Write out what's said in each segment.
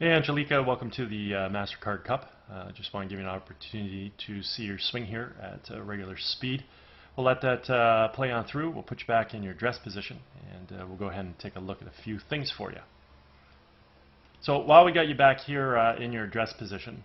Hey Angelica, welcome to the MasterCard Cup. Just want to give you an opportunity to see your swing here at regular speed. We'll let that play on through. We'll put you back in your dress position and we'll go ahead and take a look at a few things for you. So while we got you back here in your dress position,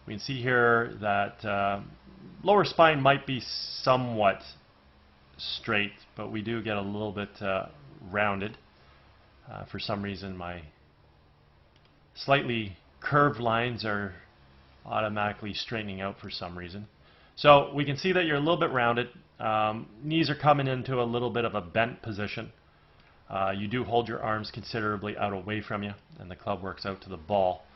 we can see here that lower spine might be somewhat straight, but we do get a little bit rounded. For some reason my slightly curved lines are automatically straightening out for some reason. So we can see that you're a little bit rounded. Knees are coming into a little bit of a bent position. You do hold your arms considerably out away from you, and the club works out to the ball.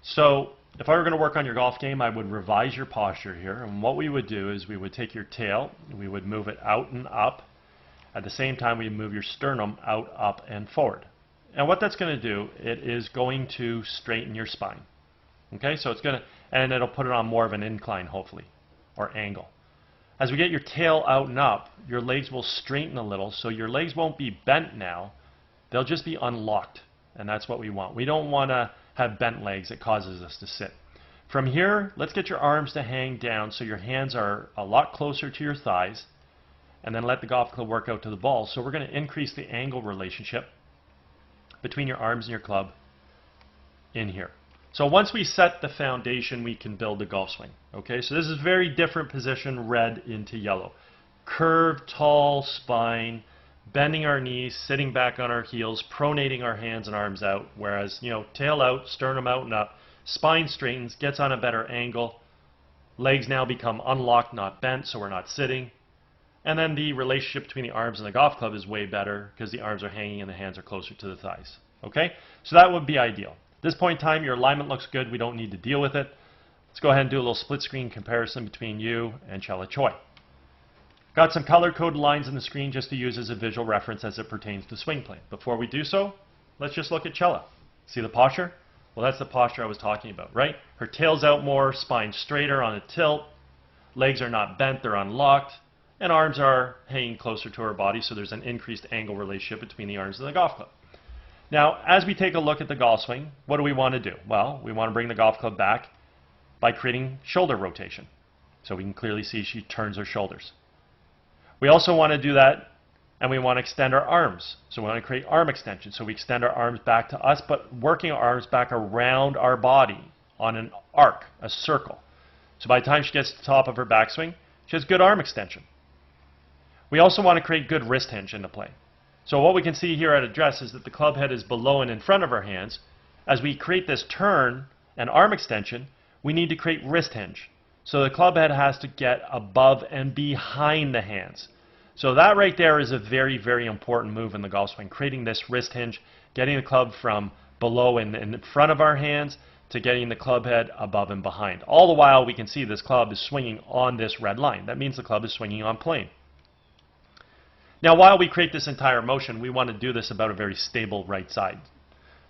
So if I were going to work on your golf game, I would revise your posture here. And what we would do is we would take your tail, and we would move it out and up. At the same time, we move your sternum out, up, and forward. And what that's going to do, it is going to straighten your spine. Okay, so it's going to, and it'll put it on more of an incline, hopefully, or angle. As we get your tail out and up, your legs will straighten a little, so your legs won't be bent now. They'll just be unlocked, and that's what we want. We don't want to have bent legs. It causes us to sit. From here, let's get your arms to hang down so your hands are a lot closer to your thighs, and then let the golf club work out to the ball. So we're going to increase the angle relationship between your arms and your club in here. So once we set the foundation, we can build the golf swing. Okay, so this is a very different position, red into yellow. Curved, tall spine, bending our knees, sitting back on our heels, pronating our hands and arms out, whereas, tail out, sternum out and up, spine straightens, gets on a better angle, legs now become unlocked, not bent, so we're not sitting. And then the relationship between the arms and the golf club is way better because the arms are hanging and the hands are closer to the thighs. Okay, so that would be ideal. At this point in time, your alignment looks good. We don't need to deal with it. Let's go ahead and do a little split screen comparison between you and Chella Choi. Got some color-coded lines on the screen just to use as a visual reference as it pertains to swing plane. Before we do so, let's just look at Chella. See the posture? Well, that's the posture I was talking about, right? Her tail's out more, spine straighter on a tilt, legs are not bent, they're unlocked, and arms are hanging closer to her body, so there's an increased angle relationship between the arms and the golf club. Now, as we take a look at the golf swing, what do we want to do? Well, we want to bring the golf club back by creating shoulder rotation. So we can clearly see she turns her shoulders. We also want to do that, and we want to extend our arms. So we want to create arm extension. So we extend our arms back to us, but working our arms back around our body on an arc, a circle. So by the time she gets to the top of her backswing, she has good arm extension. We also want to create good wrist hinge into play. So what we can see here at address is that the club head is below and in front of our hands. As we create this turn and arm extension, we need to create wrist hinge. So the club head has to get above and behind the hands. So that right there is a very, very important move in the golf swing, creating this wrist hinge, getting the club from below and in front of our hands to getting the club head above and behind. All the while we can see this club is swinging on this red line. That means the club is swinging on plane. Now, while we create this entire motion, we want to do this about a very stable right side.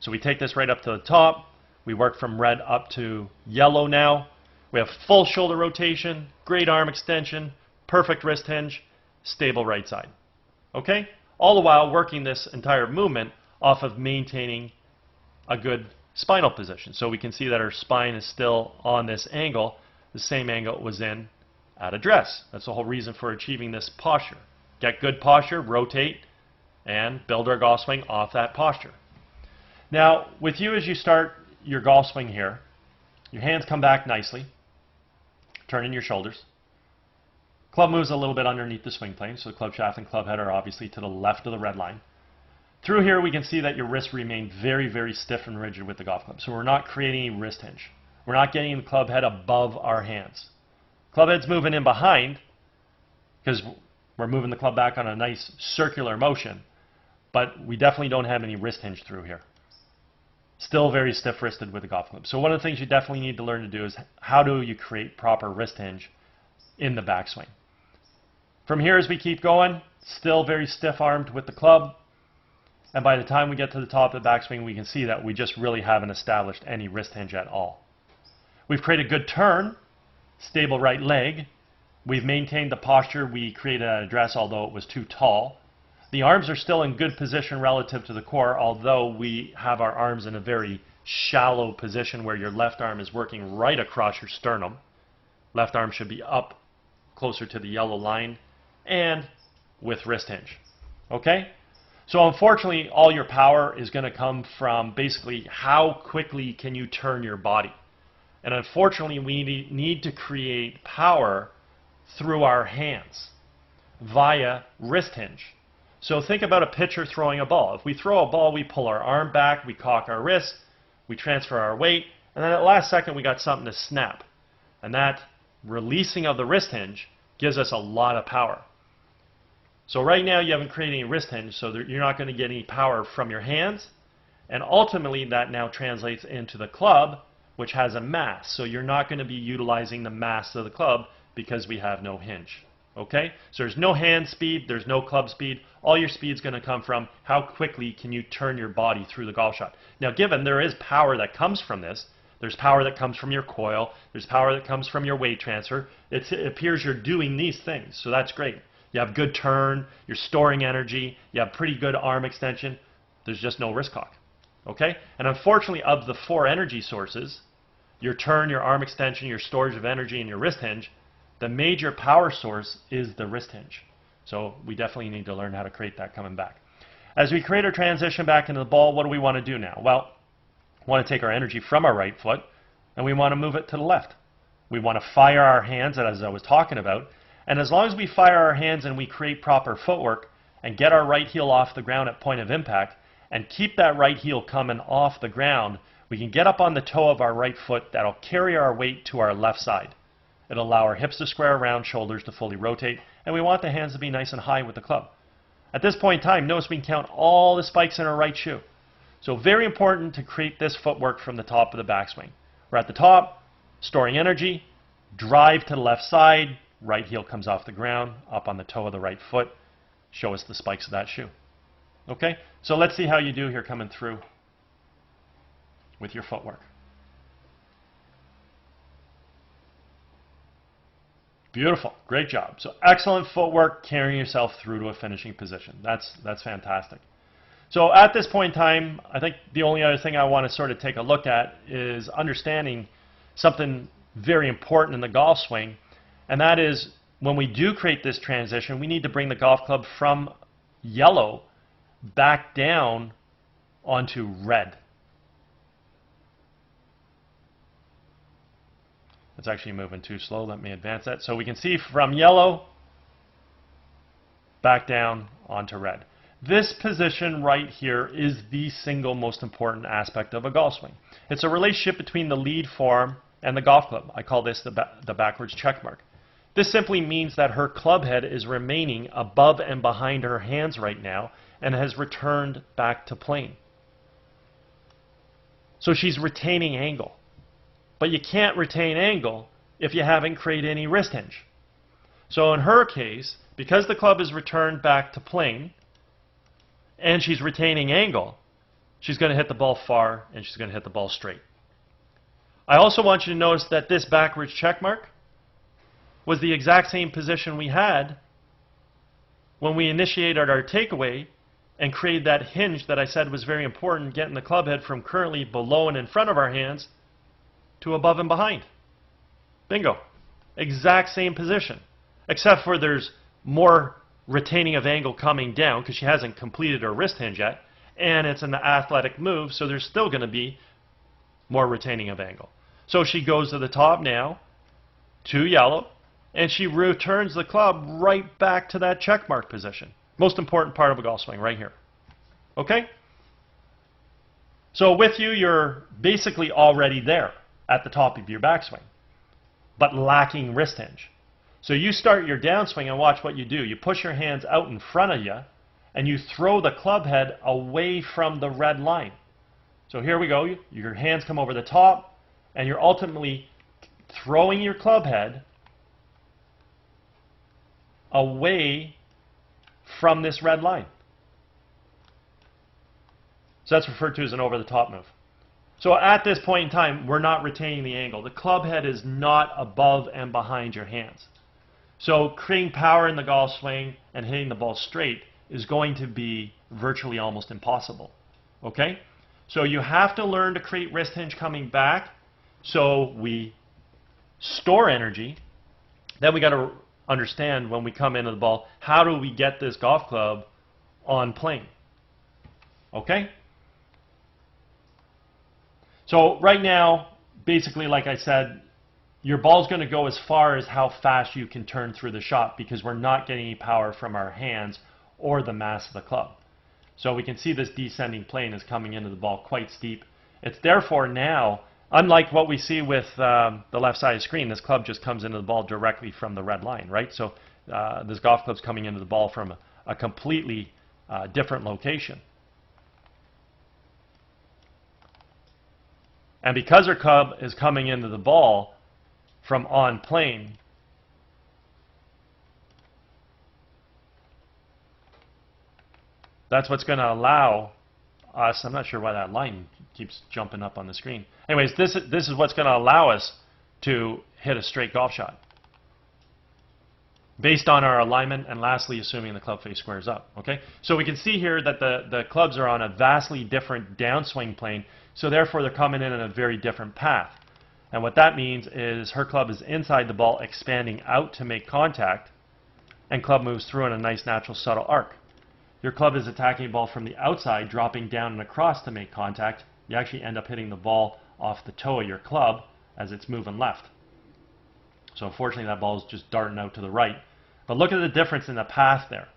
So we take this right up to the top. We work from red up to yellow now. We have full shoulder rotation, great arm extension, perfect wrist hinge, stable right side. Okay? All the while working this entire movement off of maintaining a good spinal position. So we can see that our spine is still on this angle, the same angle it was in at address. That's the whole reason for achieving this posture. Get good posture, rotate, and build our golf swing off that posture. Now, with you as you start your golf swing here, your hands come back nicely, turning your shoulders. Club moves a little bit underneath the swing plane, so the club shaft and club head are obviously to the left of the red line. Through here, we can see that your wrists remain very, very stiff and rigid with the golf club, so we're not creating any wrist hinge. We're not getting the club head above our hands. Club head's moving in behind because we're moving the club back on a nice circular motion, but we definitely don't have any wrist hinge through here. Still very stiff-wristed with the golf club. So one of the things you definitely need to learn to do is how do you create proper wrist hinge in the backswing. From here, as we keep going, still very stiff-armed with the club, and by the time we get to the top of the backswing, we can see that we just really haven't established any wrist hinge at all. We've created a good turn, stable right leg. We've maintained the posture we created at address, although it was too tall. The arms are still in good position relative to the core, although we have our arms in a very shallow position where your left arm is working right across your sternum. Left arm should be up closer to the yellow line and with wrist hinge. Okay? So unfortunately, all your power is going to come from basically how quickly can you turn your body. And unfortunately, we need to create power through our hands via wrist hinge. So think about a pitcher throwing a ball. If we throw a ball, we pull our arm back, we cock our wrist, we transfer our weight, and then at the last second we got something to snap. And that releasing of the wrist hinge gives us a lot of power. So right now you haven't created any wrist hinge, so you're not going to get any power from your hands. And ultimately that now translates into the club, which has a mass. So you're not going to be utilizing the mass of the club because we have no hinge. Okay? So there's no hand speed, there's no club speed. All your speed is going to come from how quickly can you turn your body through the golf shot. Now given there is power that comes from this, there's power that comes from your coil, there's power that comes from your weight transfer, it appears you're doing these things, so that's great. You have good turn, you're storing energy, you have pretty good arm extension, there's just no wrist cock. Okay? And unfortunately of the four energy sources, your turn, your arm extension, your storage of energy, and your wrist hinge, the major power source is the wrist hinge. So we definitely need to learn how to create that coming back. As we create our transition back into the ball, what do we want to do now? Well, we want to take our energy from our right foot and we want to move it to the left. We want to fire our hands, as I was talking about, and as long as we fire our hands and we create proper footwork and get our right heel off the ground at point of impact and keep that right heel coming off the ground, we can get up on the toe of our right foot that'll carry our weight to our left side. It'll allow our hips to square around, shoulders to fully rotate, and we want the hands to be nice and high with the club. At this point in time, notice we can count all the spikes in our right shoe. So very important to create this footwork from the top of the backswing. We're at the top, storing energy, drive to the left side, right heel comes off the ground, up on the toe of the right foot, show us the spikes of that shoe. Okay, so let's see how you do here coming through with your footwork. Beautiful, great job. So excellent footwork, carrying yourself through to a finishing position. That's fantastic. So at this point in time, I think the only other thing I want to sort of take a look at is understanding something very important in the golf swing, and that is when we do create this transition, we need to bring the golf club from yellow back down onto red. It's actually moving too slow. Let me advance that. So we can see from yellow back down onto red. This position right here is the single most important aspect of a golf swing. It's a relationship between the lead form and the golf club. I call this the backwards check mark. This simply means that her club head is remaining above and behind her hands right now and has returned back to plane. So she's retaining angle. But you can't retain angle if you haven't created any wrist hinge. So in her case, because the club is returned back to plane and she's retaining angle, she's going to hit the ball far and she's going to hit the ball straight. I also want you to notice that this backwards check mark was the exact same position we had when we initiated our takeaway and created that hinge that I said was very important, getting the club head from currently below and in front of our hands to above and behind. Bingo. Exact same position. Except for there's more retaining of angle coming down because she hasn't completed her wrist hinge yet. And it's an athletic move, so there's still going to be more retaining of angle. So she goes to the top now, to yellow, and she returns the club right back to that check mark position. Most important part of a golf swing right here. Okay? So with you, you're basically already there at the top of your backswing, but lacking wrist hinge. So you start your downswing and watch what you do. You push your hands out in front of you and you throw the club head away from the red line. So here we go. Your hands come over the top and you're ultimately throwing your club head away from this red line. So that's referred to as an over-the-top move. So at this point in time, we're not retaining the angle. The club head is not above and behind your hands. So creating power in the golf swing and hitting the ball straight is going to be virtually almost impossible. Okay? So you have to learn to create wrist hinge coming back, so we store energy. Then we got to understand when we come into the ball, how do we get this golf club on plane? Okay? So right now, basically, like I said, your ball's going to go as far as how fast you can turn through the shot, because we're not getting any power from our hands or the mass of the club. So we can see this descending plane is coming into the ball quite steep. It's therefore now, unlike what we see with the left side of the screen, this club just comes into the ball directly from the red line, right? So this golf club's coming into the ball from a completely different location. And because our club is coming into the ball from on plane, that's what's going to allow us, I'm not sure why that line keeps jumping up on the screen. Anyways, this is what's going to allow us to hit a straight golf shot based on our alignment, and lastly, assuming the club face squares up. Okay, so we can see here that the clubs are on a vastly different downswing plane, so therefore they're coming in a very different path. And what that means is her club is inside the ball, expanding out to make contact, and club moves through in a nice natural subtle arc. Your club is attacking the ball from the outside, dropping down and across to make contact. You actually end up hitting the ball off the toe of your club as it's moving left. So unfortunately that ball is just darting out to the right. But look at the difference in the path there.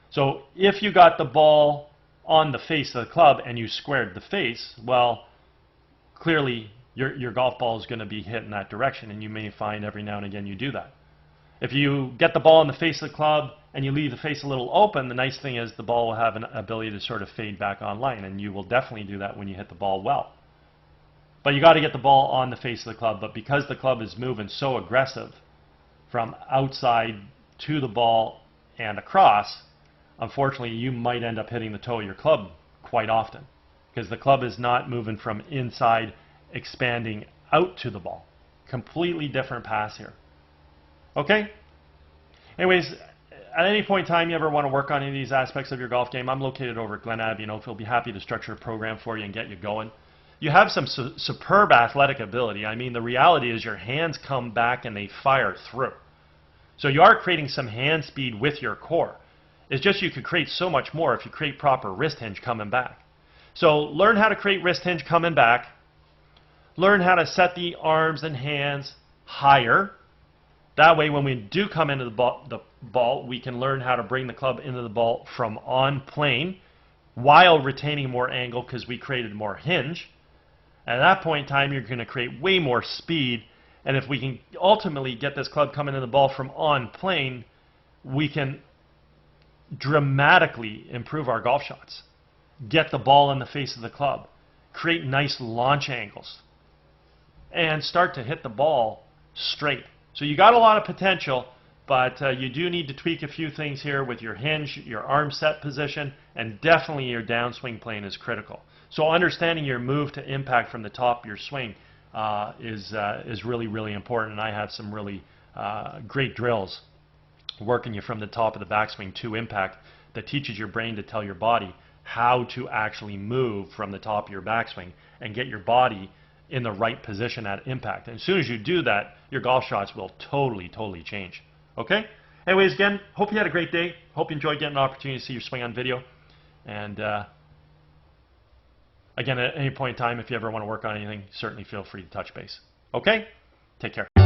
So if you got the ball on the face of the club and you squared the face, well, clearly your golf ball is going to be hit in that direction, and you may find every now and again you do that. If you get the ball on the face of the club and you leave the face a little open, the nice thing is the ball will have an ability to sort of fade back online, and you will definitely do that when you hit the ball well. But you got to get the ball on the face of the club, but because the club is moving so aggressive from outside to the ball and across, unfortunately you might end up hitting the toe of your club quite often, because the club is not moving from inside expanding out to the ball. Completely different pass here. Okay? Anyways, at any point in time you ever want to work on any of these aspects of your golf game, I'm located over at Glen Abbey in Oakville. Be happy to structure a program for you and get you going. You have some superb athletic ability. I mean, the reality is your hands come back and they fire through. So you are creating some hand speed with your core. It's just you could create so much more if you create proper wrist hinge coming back. So learn how to create wrist hinge coming back. Learn how to set the arms and hands higher. That way when we do come into the ball, we can learn how to bring the club into the ball from on plane while retaining more angle, because we created more hinge. At that point in time, you're going to create way more speed. And if we can ultimately get this club coming in the ball from on plane, we can dramatically improve our golf shots. Get the ball in the face of the club. Create nice launch angles. And start to hit the ball straight. So you got a lot of potential, but you do need to tweak a few things here with your hinge, your arm set position, and definitely your downswing plane is critical. So understanding your move to impact from the top of your swing is really, really important, and I have some really great drills working you from the top of the backswing to impact that teaches your brain to tell your body how to actually move from the top of your backswing and get your body in the right position at impact. And as soon as you do that, your golf shots will totally, totally change. Okay? Anyways, again, hope you had a great day. Hope you enjoyed getting an opportunity to see your swing on video. And again, at any point in time, if you ever want to work on anything, certainly feel free to touch base. Okay? Take care.